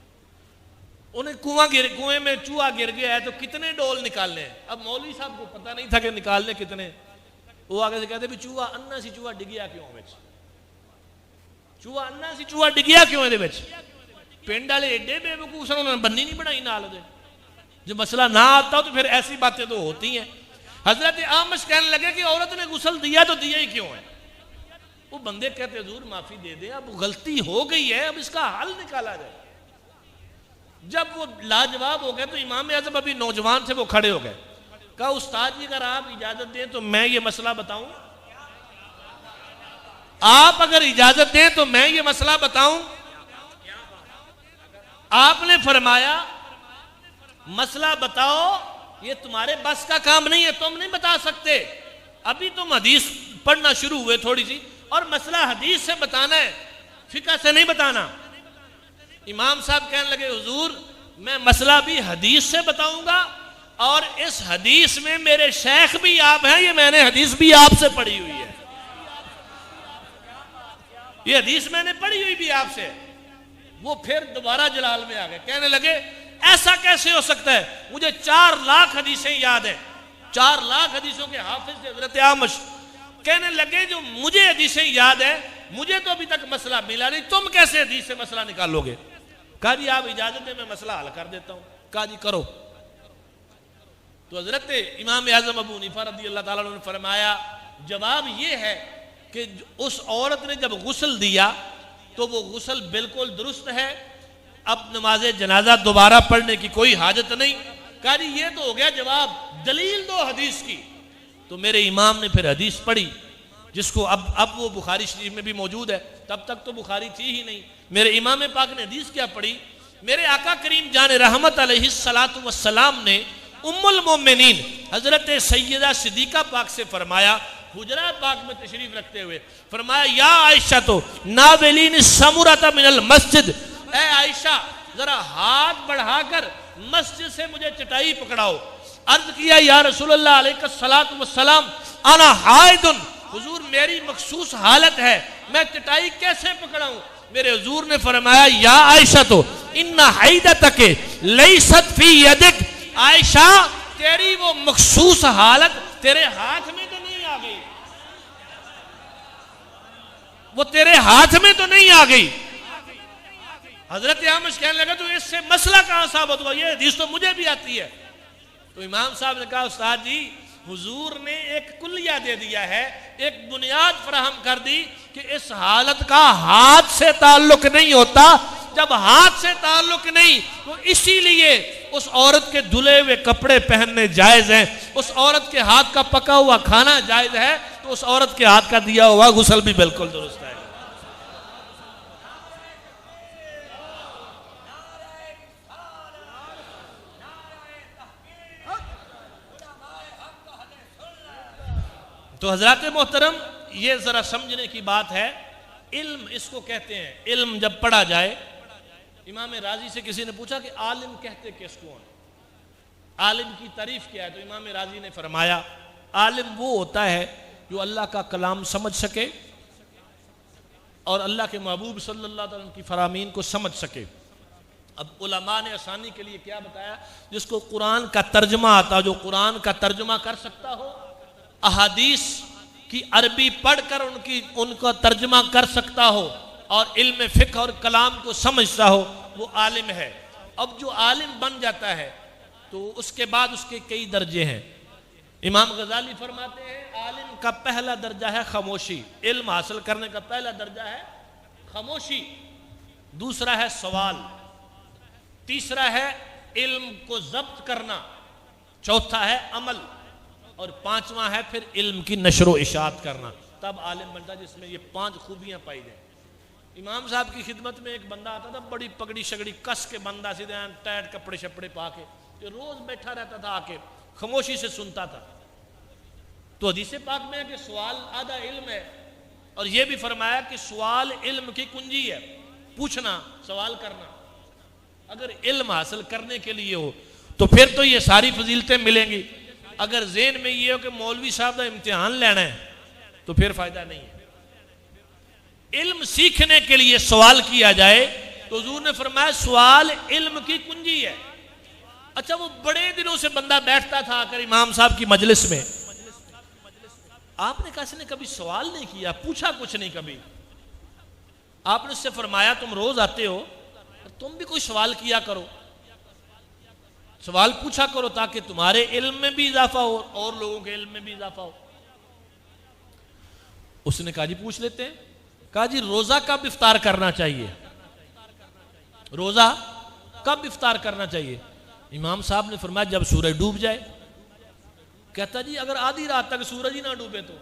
उन्हें कुएं में चूहा गिर गया है तो कितने डोल निकालने हैं। अब मौलवी साहब को पता नहीं था कि निकालने कितने, वो आगे से कहते भी चूहा अन्ना सी चूहा डिगिया क्यों विच, चूहा अन्ना सी चूहा डिगिया क्यों ਇਹਦੇ ਵਿੱਚ। पिंड वाले एडे बेवकूफ सन, उन्होंने बन्नी नहीं बनाई नाल दे, जो मसला ना आता हो तो फिर ऐसी बातें तो होती हैं। हजरत आमश कहने लगे कि औरत ने गुस्ल दिया तो दिया ही क्यों है। वो बंदे कहते हुजूर माफी दे दे, अब गलती हो गई है, अब इसका हल निकाला जाए। जब वो लाजवाब हो गए तो इमाम आजम अभी नौजवान थे, वो खड़े हो गए, कहा उस्ताद जी अगर आप इजाजत दें तो मैं ये मसला बताऊं, आप अगर इजाजत दें तो मैं ये मसला बताऊं। आपने फरमाया मसला बताओ, ये तुम्हारे बस का काम नहीं है, तुम नहीं बता सकते, अभी तुम हदीस पढ़ना शुरू हुए थोड़ी सी, और मसला हदीस से बताना है, फिका से नहीं बताना। इमाम साहब कहने लगे हुजूर मैं मसला भी हदीस से बताऊंगा, और इस हदीस में मेरे शेख भी आप हैं, ये मैंने हदीस भी आपसे पढ़ी हुई है, ये हदीस मैंने पढ़ी हुई भी आपसे। वो फिर दोबारा जलाल में आ गए, कहने लगे ऐसा कैसे हो सकता है, मुझे 4 लाख हदीसें याद है, 4 लाख हदीसों के हाफिज थे हजरत आमश। कहने लगे जो मुझे हदीसें याद है, मुझे तो अभी तक मसला मिला नहीं, तुम कैसे हदीस से मसला निकालोगे। कहा जी आप इजाजत दें मैं मसला हल कर देता हूं। कहा जी करो। तो हजरत इमाम आजम अबू हनीफा रज़ी अल्लाह ताला ने फरमाया जवाब ये है कि उस औरत ने जब गुस्ल दिया तो वो गुस्ल बिल्कुल दुरुस्त है, अब नमाज जनाजा दोबारा पढ़ने की कोई हाजत नहीं। कहा जी ये तो हो गया जवाब, दलील दो हदीस की। तो मेरे इमाम ने फिर हदीस पढ़ी, जिसको अब वो बुखारी शरीफ में भी मौजूद है, तब तक तो बुखारी थी ही नहीं। मेरे इमाम पाक ने हदीस क्या पढ़ी, मेरे आका करीम जान रहमत अलैहिस्सलातु वस्सलाम ने उम्मुल मोमिनीन हजरत सैयदा सिद्दीका पाक से फरमाया, हुजरा पाक में तशरीफ रखते हुए फरमाया या आयशा तो नावेलीन समुरता मिनल मस्जिद, ए आयशा जरा हाथ बढ़ाकर मस्जिद से मुझे चटाई पकड़ाओ। अर्ज किया या रसूलुल्लाह अलैहिस्सलातु वस्सलाम अना हाइदुन, हुजूर मेरी मखसूस हालत है, मैं चटाई कैसे पकड़ाऊं। मेरे हुजूर ने फरमाया या आयशा तो इन्ना हाइदतक लैसत फी यदिक, आयशा तेरी वो मखसूस हालत तेरे हाथ में तो नहीं आ गई, वो तेरे हाथ में तो नहीं आ गई। हजरत आमश कहने लगा तो इससे मसला कहां साबित हुआ, ये हदीस तो मुझे भी आती है। तो इमाम साहब ने कहा उस्ताद जी हुजूर ने एक कुलिया दे दिया है, एक बुनियाद फराहम कर दी कि इस हालत का हाथ से ताल्लुक नहीं होता। जब हाथ से ताल्लुक नहीं तो इसीलिए उस औरत के धुले हुए कपड़े पहनने जायज हैं, उस औरत के हाथ का पका हुआ खाना जायज है, तो उस औरत के हाथ का दिया हुआ गुस्ल भी बिल्कुल दुरुस्त है। तो हजरात मोहतरम ये जरा समझने की बात है, इल्म इसको कहते हैं, इल्म जब पढ़ा जाए। इमाम राजी से किसी ने पूछा कि आलिम कहते किसको हैं, आलिम की तारीफ क्या है, तो इमाम राजी ने फरमाया आलिम वो होता है जो अल्लाह का कलाम समझ सके और अल्लाह के महबूब सल्लल्लाहु अलैहि वसल्लम की फरामीन को समझ सके। अब उलमा ने आसानी के लिए क्या बताया, जिसको कुरान का तर्जमा आता, जो कुरान का तर्जमा कर सकता हो, अहादीस की अरबी पढ़कर उनका तर्जमा कर सकता हो और इल्म फिक्र और कलाम को समझता हो, वो आलिम है। अब जो आलिम बन जाता है तो उसके बाद उसके कई दर्जे हैं। इमाम गजाली फरमाते हैं आलिम का पहला दर्जा है खामोशी, इल्म हासिल करने का पहला दर्जा है खामोशी, दूसरा है सवाल, तीसरा है इल्म को जब्त करना, चौथा है अमल और पांचवा है फिर इल्म की नशर इशात करना। तब आलिम बनता है जिसमें ये 5 खूबियां पाई जाए। इमाम साहब की खिदमत में एक बंदा आता था, बड़ी पगड़ी शगड़ी कस के, बंदा सीधे टाइट कपड़े शपड़े पा के, जो रोज बैठा रहता था, आके खामोशी से सुनता था। तो हदीस पाक में है कि सवाल आधा इल्म है, और यह भी फरमाया कि सवाल इल्म की कुंजी है, पूछना, सवाल करना। अगर इल्म हासिल करने के लिए हो तो फिर तो ये सारी फजीलतें मिलेंगी। अगर ज़हन में ये हो कि मौलवी साहब का इम्तिहान लेना है तो फिर फायदा नहीं है। इल्म सीखने के लिए सवाल किया जाए तो हुजूर ने फरमाया सवाल इल्म की कुंजी है। अच्छा, वो बड़े दिनों से बंदा बैठता था आकर इमाम साहब की मजलिस में, आपने किसी ने कभी सवाल नहीं किया, पूछा कुछ नहीं कभी। आपने उससे फरमाया तुम रोज आते हो, तुम भी कोई सवाल किया करो, सवाल पूछा करो, ताकि तुम्हारे इल्म में भी इजाफा हो और लोगों के इल्म में भी इजाफा हो। उसने कहा जी पूछ लेते हैं। कहा जी रोजा कब इफ्तार करना चाहिए, रोजा कब इफ्तार करना चाहिए? इमाम साहब ने फरमाया जब सूरज डूब जाए। कहता जी अगर आधी रात तक सूरज ही ना डूबे तो?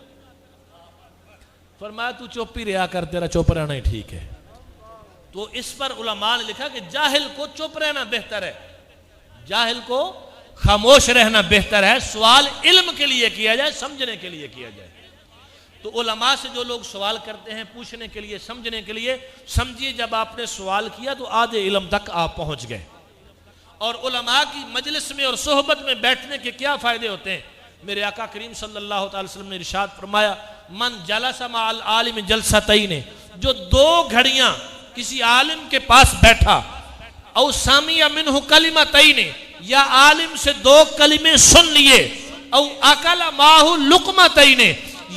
फरमाया तू चुप ही रहा कर, तेरा चुप रहना ही ठीक है। तो इस पर उलमा ने लिखा कि जाहिल को चुप रहना बेहतर है, जाहिल को खामोश रहना बेहतर है। सवाल इल्म के लिए किया जाए, समझने के लिए किया जाए। तो उलमा से जो लोग सवाल करते हैं पूछने के लिए, समझने के लिए, समझिए जब आपने सवाल किया तो आधे इल्म तक आप पहुंच गए। और उलमा की मजलिस में और सोहबत में बैठने के क्या फायदे होते हैं? मेरे आका करीम सल्लल्लाहु अलैहि वसल्लम ने इरशाद फरमाया मन जलसा मअल आलिम जलसतैन, जो 2 घड़ियां किसी आलिम के पास बैठा, औ सामिया मिन्हु कलिमतैन, या आलिम से 2 कलिमे सुन लिए, औ अकल माहु लुकमतैन,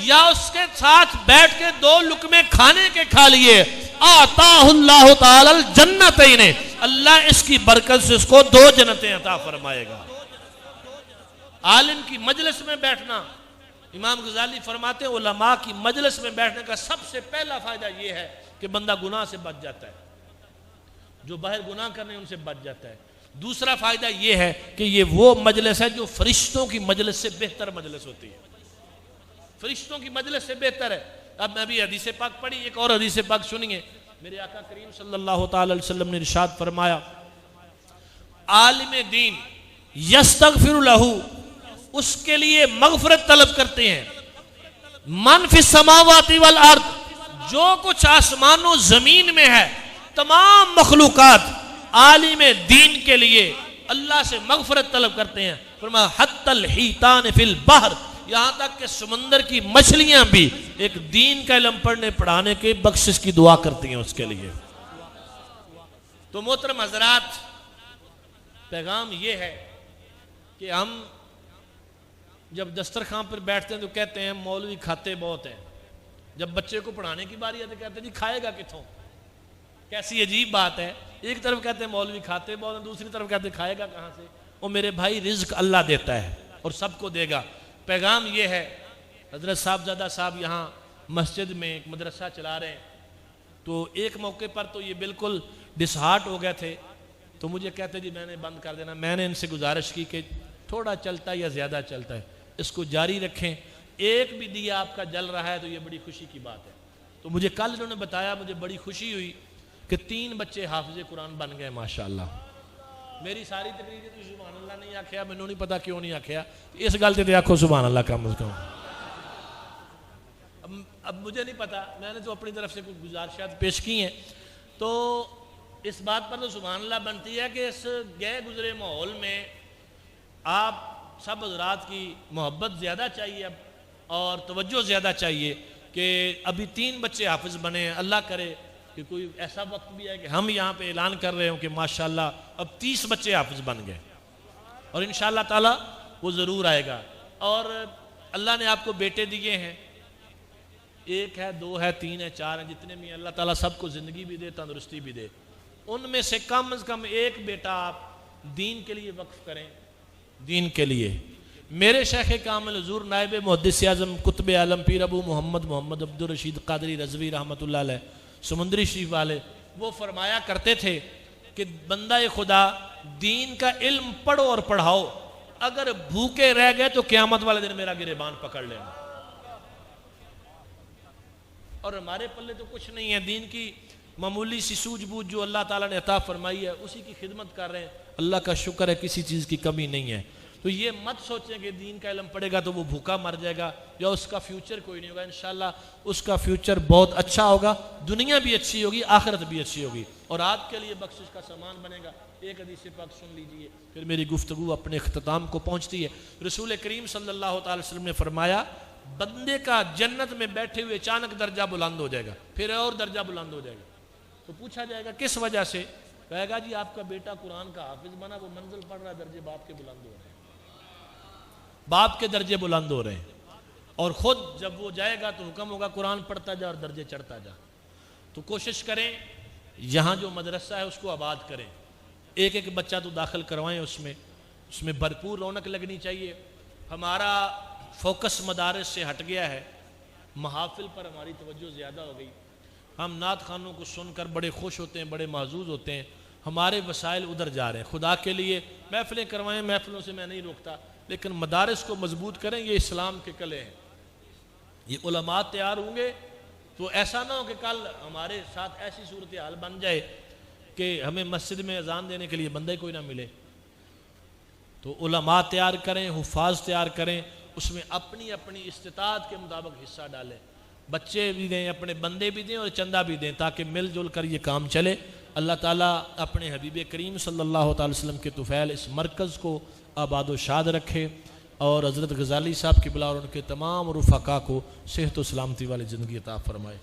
या उसके साथ बैठ के 2 लुकमे खाने के खा लिए, आताहुल्लाहु ताला जन्नतैन, अल्लाह इसकी बरकत से उसको 2 जन्नतें अता फरमाएगा। आलिम की मजलिस में बैठना, इमाम गजाली फरमाते हैं उलमा की मजलिस में बैठने का सबसे पहला फायदा यह है कि बंदा गुनाह से बच जाता है, जो बाहर गुनाह करने उनसे बच जाता है। दूसरा फायदा यह है कि ये वो मजलिस है जो फरिश्तों की मजलिस से बेहतर मजलिस होती है, फरिश्तों की मजलिस से बेहतर है। अब मैं अभी हदीस पाक पढ़ी, एक और हदीस पाक सुनिए। मेरे आका करीम सल्लल्लाहु ताला अलैहि वसल्लम ने इरशाद फरमाया आलिम दीन यस्तगफिरु लहू, उसके लिए मगफरत तलब करते हैं, मन फिस समावाति वल अर्द, जो कुछ आसमानों जमीन में है, तमाम मखलूकात आलिम दीन के लिए अल्लाह से मगफरत तलब करते हैं। फरमाया हत्तल हितान फिल बहर, यहां तक कि समंदर की मछलियां भी एक दीन का इल्म पढ़ने पढ़ाने के बख्शिश की दुआ करती हैं उसके लिए। तो मोहतरम हजरात, पैगाम यह है कि हम जब दस्तरखान पर बैठते हैं तो कहते हैं मौलवी खाते बहुत हैं, जब बच्चे को पढ़ाने की बारी है तो कहते हैं जी खाएगा किथों। कैसी अजीब बात है, एक तरफ कहते हैं मौलवी खाते बहुत हैं, दूसरी तरफ कहते हैं खाएगा कहाँ से। वो मेरे भाई रिज्क अल्लाह देता है और सबको देगा। पैगाम ये है, हजरत साहबजादा साहब यहाँ मस्जिद में एक मदरसा चला रहे हैं, तो एक मौके पर तो ये बिल्कुल डिसहार्ट हो गए थे, तो मुझे कहते जी मैंने बंद कर देना। मैंने इनसे गुजारिश की कि थोड़ा चलता है या ज़्यादा चलता है, इसको जारी रखें, एक भी दिया आपका जल रहा है तो ये बड़ी खुशी की बात है। तो मुझे कल इन्होंने बताया, मुझे बड़ी खुशी हुई कि 3 बच्चे हाफिज़े कुरान बन गए माशाअल्लाह। मेरी सारी तकरीर तो सुभान अल्लाह नहीं आख्या, मैनू नहीं पता क्यों नहीं आख्या, इस गल ते आखो सुभान अल्लाह कम अज कम। अब मुझे नहीं पता, मैंने तो अपनी तरफ से कुछ गुजारिशात पेश की हैं, तो इस बात पर तो सुभान अल्लाह बनती है कि इस गए गुजरे माहौल में आप सब हज़रात की मोहब्बत ज़्यादा चाहिए अब, और तवज्जो ज़्यादा चाहिए कि अभी 3 बच्चे हाफिज़ बने हैं। अल्लाह करे कि कोई ऐसा वक्त भी है कि हम यहाँ पे ऐलान कर रहे हो कि माशाल्लाह अब 30 बच्चे हाफिज बन गए, और इंशाअल्लाह ताला वो ज़रूर आएगा। और अल्लाह ने आपको बेटे दिए हैं, 1 है, 2 है, 3 है, 4 है, जितने भी अल्लाह ताला सबको ज़िंदगी भी दे, तंदुरुस्ती भी दे। उनमें से कम एक बेटा आप दीन के लिए वक्फ करें, दीन के लिए। मेरे शेख कामिल हुजूर नायब मुहद्दिस आज़म कुतुब आलम पीर अबू मोहम्मद अब्दुल रशीद कादरी रज़वी रहमतुल्लाह अलैह समुंदरी शरीफ वाले, वो फरमाया करते थे कि बंदा खुदा दीन का इल्म पढ़ो और पढ़ाओ, अगर भूखे रह गए तो क़यामत वाले दिन मेरा गिरेबान पकड़ लेना। और हमारे पल्ले तो कुछ नहीं है, दीन की मामूली सी सूझबूझ जो अल्लाह ताला ने अता फरमाई है उसी की खिदमत कर रहे हैं। अल्लाह का शुक्र है, किसी चीज़ की कमी नहीं है। तो ये मत सोचें कि दीन का इल्म पढ़ेगा तो वो भूखा मर जाएगा या उसका फ्यूचर कोई नहीं होगा। इंशाअल्लाह उसका फ्यूचर बहुत अच्छा होगा, दुनिया भी अच्छी होगी, आखिरत भी अच्छी होगी, और आपके लिए बख्शिश का सामान बनेगा। एक हदीस पाक सुन लीजिए, फिर मेरी गुफ्तगू अपने इख्तिताम को पहुँचती है। रसूल करीम सल्लल्लाहु अलैहि वसल्लम ने फरमाया, बंदे का जन्नत में बैठे हुए अचानक दर्जा बुलंद हो जाएगा, फिर और दर्जा बुलंद हो जाएगा। तो पूछा जाएगा किस वजह से? कहेगा जी आपका बेटा कुरान का हाफिज बना, वो मंजिल पढ़ रहा है, दर्जे बाप के बुलंद हो रहे हैं, बाप के दर्जे बुलंद हो रहे हैं। और ख़ुद जब वो जाएगा तो हुक्म होगा कुरान पढ़ता जा और दर्जे चढ़ता जा। तो कोशिश करें यहाँ जो मदरसा है उसको आबाद करें, एक एक बच्चा तो दाखिल करवाएं, उसमें भरपूर रौनक लगनी चाहिए। हमारा फोकस मदारस से हट गया है, महाफिल पर हमारी तवज्जो ज़्यादा हो गई। हम नात खानों को सुनकर बड़े खुश होते हैं, बड़े महजूज होते हैं, हमारे वसाइल उधर जा रहे हैं। खुदा के लिए महफिलें करवाएं, महफिलों से मैं नहीं रोकता, लेकिन मदारस को मजबूत करें, ये इस्लाम के कले हैं। ये उलमा तैयार होंगे तो ऐसा ना हो कि कल हमारे साथ ऐसी सूरत हाल बन जाए कि हमें मस्जिद में अजान देने के लिए बंदा ही कोई ना मिले। तो उलमा तैयार करें, हुफ़ाज तैयार करें, उसमें अपनी अपनी इस्तिताअत के मुताबिक हिस्सा डालें, बच्चे भी दें, अपने बंदे भी दें और चंदा भी दें, ताकि मिलजुल कर ये काम चले। अल्लाह ताला अपने हबीब करीम सल्लल्लाहु अलैहि वसल्लम के तुफ़ैल इस मरकज़ को आबाद व शाद रखे, और हज़रत गज़ाली साहब की बिला और उनके तमाम रुफ़क़ा को सेहत व सलामती वाली ज़िंदगी अता फ़रमाए।